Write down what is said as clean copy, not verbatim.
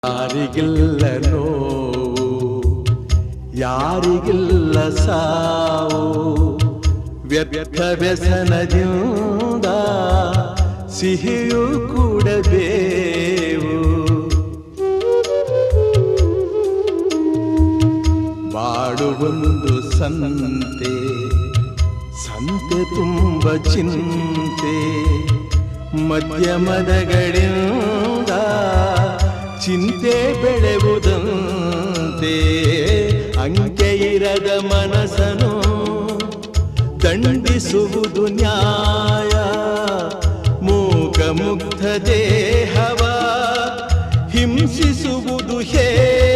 ಯಾರಿಗಿಲ್ಲ ನೋವು, ಯಾರಿಗಿಲ್ಲ ಸಾವು, ವ್ಯರ್ಥ ವ್ಯಸನದಿಂದ ಸಿಹಿಯೂ ಕೂಡಬೇವು. ಬಾಳುವೊಂದು ಸಂತೆ, ಸಂತೆ ತುಂಬ ಚಿಂತೆ, ಮಧ್ಯಮದಗಳಿಂದ ಚಿಂತೆ ಬೆಳೆಯುವುದಂತೆ. ಅಂಕೆ ಇರದ ಮನಸ್ಸನು ದಂಡಿಸುವುದು ನ್ಯಾಯ, ಮೂಕ ಮುಗ್ಧ ದೇಹವ ಹಿಂಸಿಸುವುದು ಹೇಯ.